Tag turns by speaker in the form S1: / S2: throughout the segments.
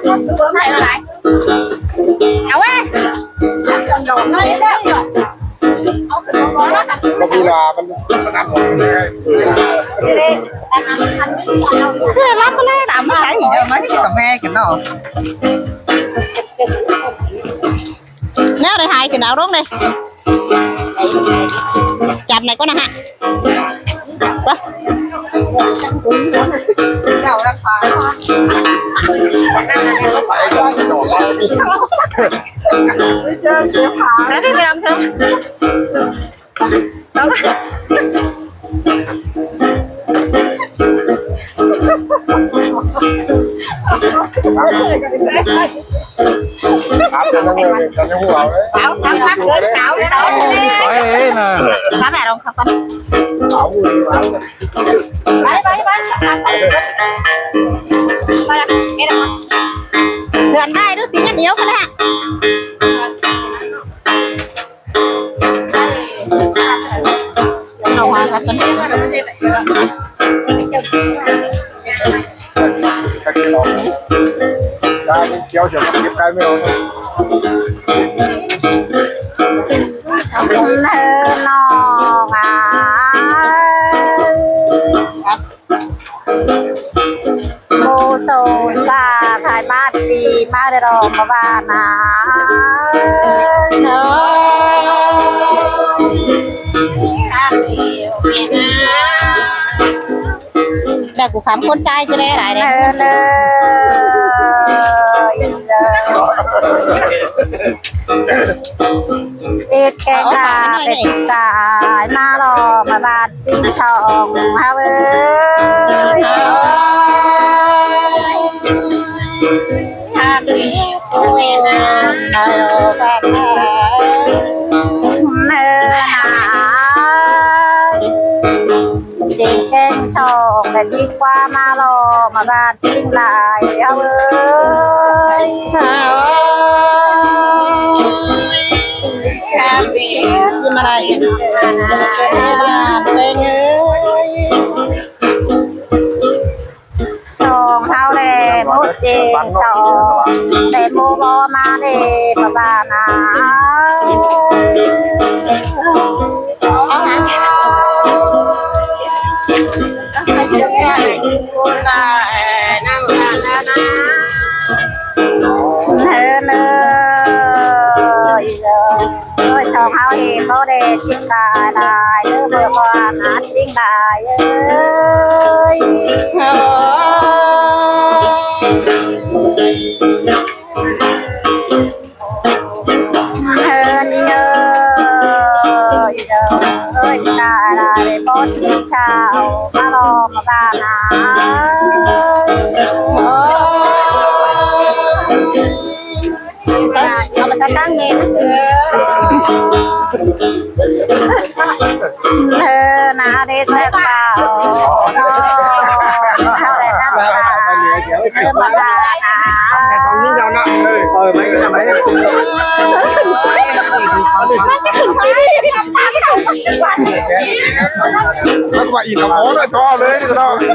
S1: ตัวไหนอะไรเอาไว้เอาส่วนโดนน้อยได้หรอเอาขึ้นมาแล้วกัน
S2: ก็เวลามันนับหมดเลย
S1: คือรับมาเลยนะมาใช้อีกแล้วมาที่กับแม่กันเนาะเนี่ยได้หายขึ้นเอาลงเลยจับไหนก็นะฮะวะเก่าแล้วค่ะ
S2: ไปก็ดอก
S1: ไม่เจอเสียขาแล้วที่ไปทำเถอะ
S2: ครับจะนั่งเลยจะนั่งหัวเลย
S1: เอาทำพักเกินเอาเอา
S2: เลยนะ
S1: ทำแบบลงครับกัน
S2: เอา
S1: ไปเดือนได้ดูตีกันเหนียวกันแหละเอามาครับกัน
S2: ได้เกี่ยวเฉียวเก็บไก่ไม่เอา
S1: นองอ่ะโมโซนบ้าถ่ายมาปีมาได้รองมาบ้านนะเนาะแต่กูขำคนใจจะได้หลายเลยเอ็ดแกงกาเป็ดกายมารอมาบาดปิ้งช่องฮาเว้ยทำนี้คุยนะนายโอบ้านเนื้อหาเจ๊งแกงช่องแต่ดีกว่ามารอมาบาดปิ้งลายฮาเว้ยจะมาอะไรเป็นสองเท่าแร่มุดเจสองแต่โมบอมาเน่มาบ้านาสองเขาเองเขาเด็กจิ้งตายลายเรื่อเบอร์ว่านัดจิ้งตายเอ้ยนี่เอ้ยตายลายบอสที่เช้ามารอมาบ้านนะเอามาตั้งเงินนาเดชเปล่าเท่าไรน้ำตามาบ้านะ
S2: ตอนนี้ยาวนะไหมก็จะไหมมันว่าอีกกับโอ้ด้วยชอบเลยนี่ก็ต้อง
S1: เห็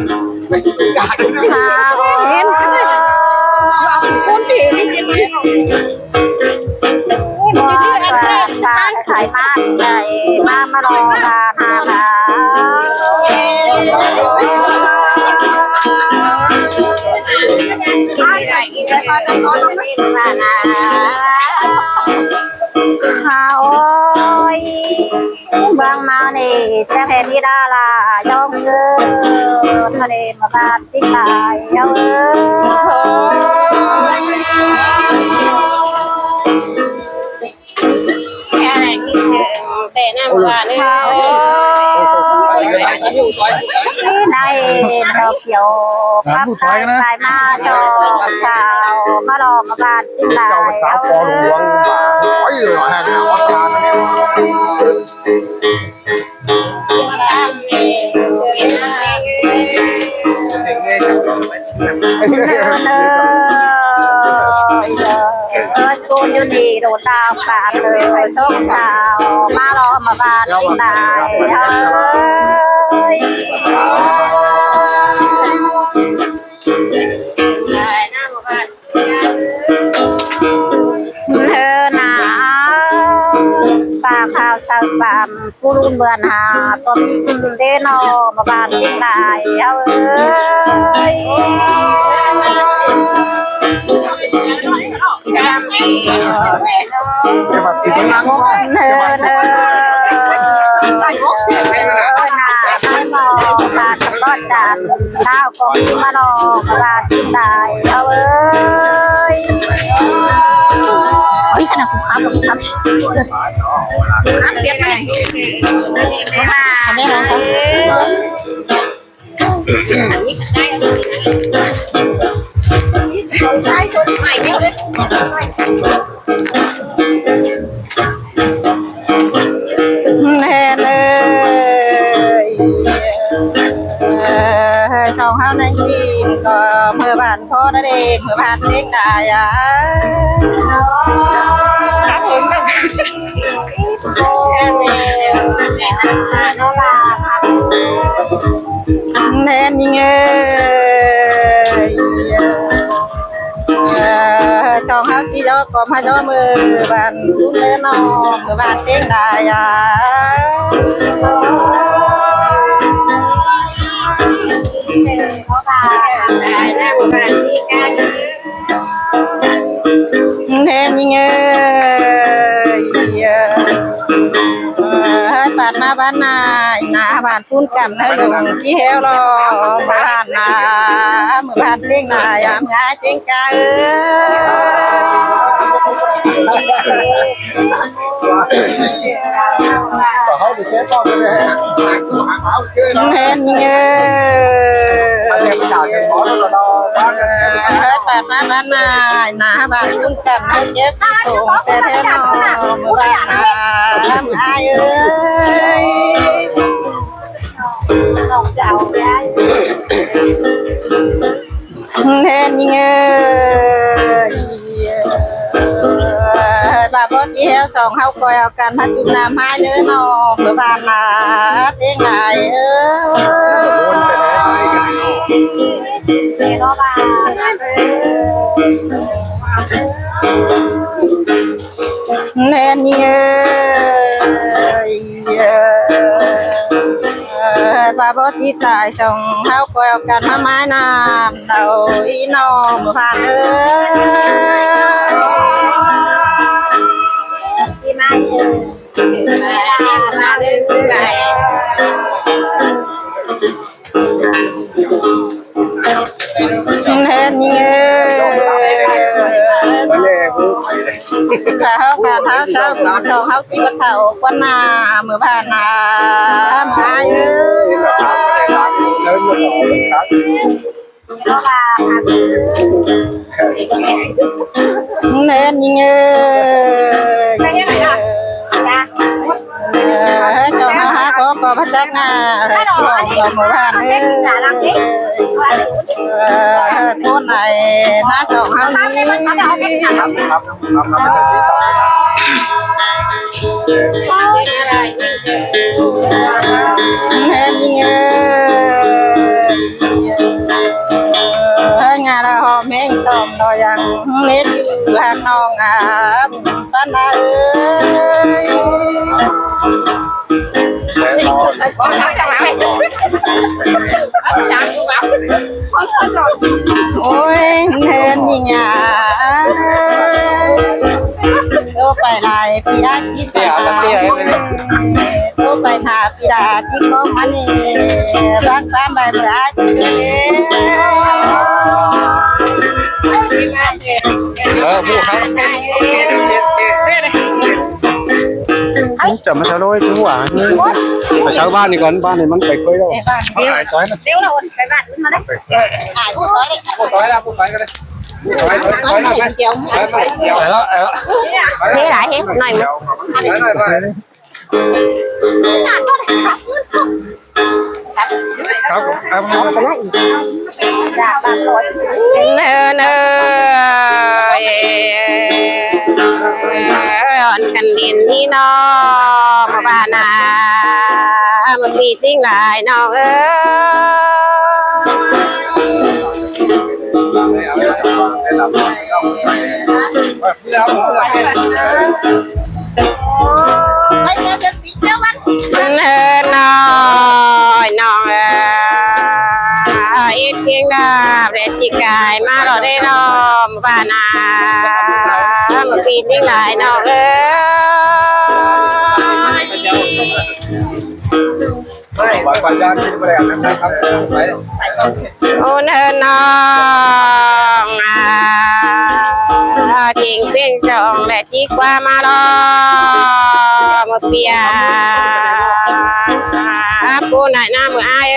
S1: นคนที่นี่จริงขายมากใหญ่มารอทานหาใหญ่อีกแล้วก็ต้องขอต้องกินมานะข้าวบางมาเนี่จะเห็นที่ดาราย่องเงินทะเลมาบ้านที่ตายเอ้แต่น้ำว่าเนี่ยในดอกเขียวกับตายมาจอชาวมารอมาบ้านที่ตาย
S2: เจ้าสาวปอหลวงมาโอ้ยแหกอาจารย์เนี่ย
S1: กูอยู่นี่โดดดาวปากเลยไปส่งสาวมารอมาบ้านที่ตายเฮ้ยเ บ้านผู้รุ่นเบือนหาตัวมีเดนอมาบ้านที่ไหนเอาเอ้ย
S2: จะแบบติดงานว่า
S1: เนินเนินนาท่านมองตาตลอดจันข้าวก็มีมานอกบ้านที่ไหนเอาเอ้ยเฮ้ยขนาดคุณครับเรียกไงไม่ร้องแน่เลยช่องเฮาในจีนก็เมื่อบ้านพ่อนั่นเองเมื่อบ้านเด็กได้อะครับผมแน่นยังไงช่องเฮาที่ยอก็มาย่อมือบ้านทุ่งเล่นน้องเมื่อบ้านเด็กได้อะเห็นยังไงปาดมาบ้านนายนาบ้านพุ่นกันให้ลงที่เฮลรอบ้านนาเมื่อบ้านเต้งนายเมื่อเต้งกา
S2: เขาไปเช็คก็ไม่ได้หาตัวหาเขาเชื่อเรา
S1: เห็นยังไง
S2: เรียนจากเป็นหมอแล้วเราบ้านกัน
S1: ปาดมาบ้านนายนาบ้านพุ่นกันให้เจ็บสูงแต่เท่นอเมื่อบ้านนาเอ้ยน้องเจ้าได้เห็นยังไงบาบอที่เฮาสองเฮาคอยเอากันพัดจุน้ำให้เนื้อนอเมื่อบ้านนาเตียงไหนก็บ้านเล่นยังไงบาบอที่ตายสองเฮาคอยเอากันมาไม้น้ำเราอีนอเมื่อบ้านที่มาเจอมาเดินซื้อไปเล่นยังไงเขาเจ้าสองเขาที่มาเข่าวันนาเมื่อผ่านนามาเยอะเล่นยังไงเจ้าหาของก็พัฒนาก็เมื่อผ่านต้นไหนน้าสองเขานี้เห็นยังไงงานเราหอมแห้งต้มเรายังเล็ดอยู่หางน้องอาบป้านาโอ้ยเห็นยังไงโตไปลายพี่ดาจีสาโตไปหาพี่ดาจีก็มันนี่รักตามใบเบื่อจี
S2: ผู้เขาจะมาชาโรยจังหวะนี่มาชาวบ้านนี่ก่อนบ้านนี่มันไปคุยแล้วเขาหายต้อยนะ
S1: เดี๋ยวเราไปบ้านมาได้หายผู้ต้อยเลย
S2: ผู้ต้อยแล้วผู้ต้อยก็ได้ต้อยหน่อยไหม
S1: เกี่ยว
S2: เดี๋ยวแล้วเ
S1: ฮ้ยหลายเฮ้ยหน่อย
S2: ครับครับ
S1: จากบ้านรถเนอ่อนกันดินที่นอมาบ้านนามันมีติ้งหลายน้องเอ้ไม่เจ้าจะติ๊กแล้ว
S3: อยน้องอีกเพียงดาบและจิกายมาเราได้รอมบ้านนามาปีนิ่งหลายน้อง
S2: ไว้ก่อนย่างที่บริการนะครับไป
S3: โอ้เนินน้องจริงเพียงสองและจิกว่ามาลอมาเปียปูไหนหน้ามืออาย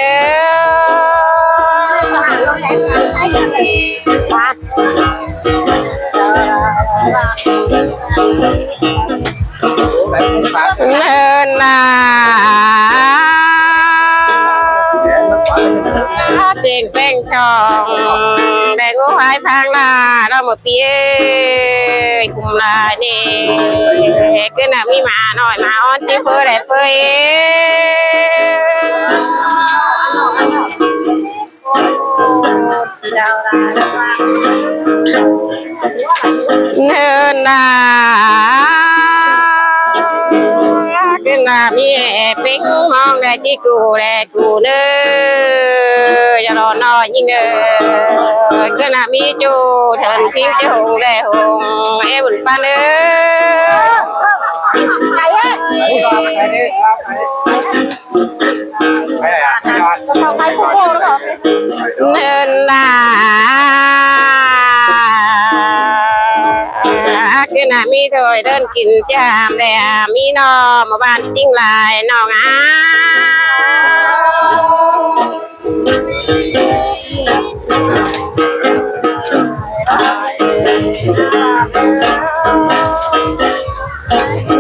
S3: เนินนาเจ๋งเป้งช่องแดงงูหายพังลาเราหมดปีคุมลานี่ก็น่ะมีมาหน่อยมาอ้อนที่เฟื่อได้เฟื่อเนินนาก็น่ะมีปิ้งมองได้ที่กูได้กูเนื้ออย่ารอน้อยยิ่งก็น่ะมีจูเถินพิงจะหงได้หงบุญปานเนินนาคือน่ะมีถอยเดินกินจามแดมีนอมาบ้านจิ้งลายน้อง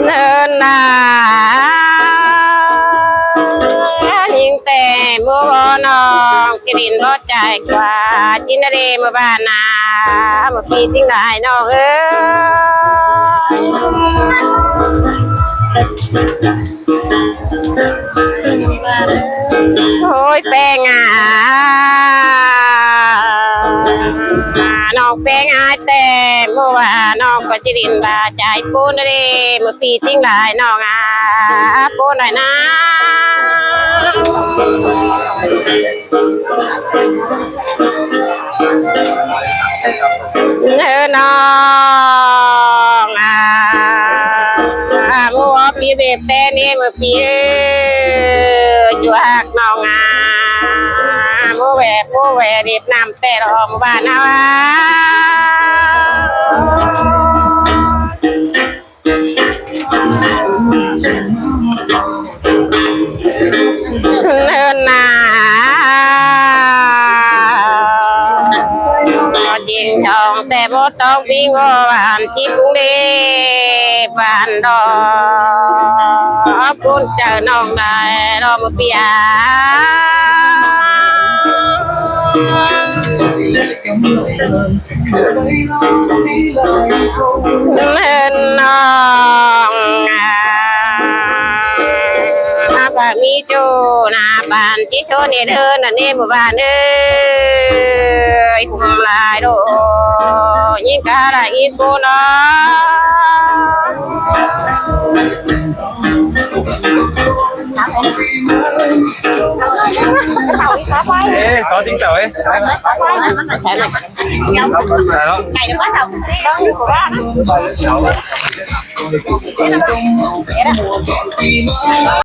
S3: เนินนายิงแต่มือบอนองกระดินรถใจกว่าชินเดมาบ้านนามาปีจิ้งลายน้องโอ้ยแป้งน้องแป้งแต่เมื่อวานน้องก็จิรินบาใจปูนเลยเมื่อปีติ้งหลายน้องปูนหน่อยนะเนื้อน้องมัวปีเด็บแต่นี่เมื่อปีอยู่หักน้องมัวแหวเด็บน้ำแต่รอมบ้านเอาเนินนาจริงช่องแต่บ่ต้องวิ่งว่าหวานที่กรุงเทพบ้านดอกคุณเจอน้องได้รอมาเปียเนินน้องบ้านมีโจนาบ้านที่โชนี่เดินนั่นนี่หมู่บ้านคุมลายโดยิ่งกะไรอีโกน้
S2: có tiếng tàu ấy
S1: Chạy được quá không? Đâu của ba đó.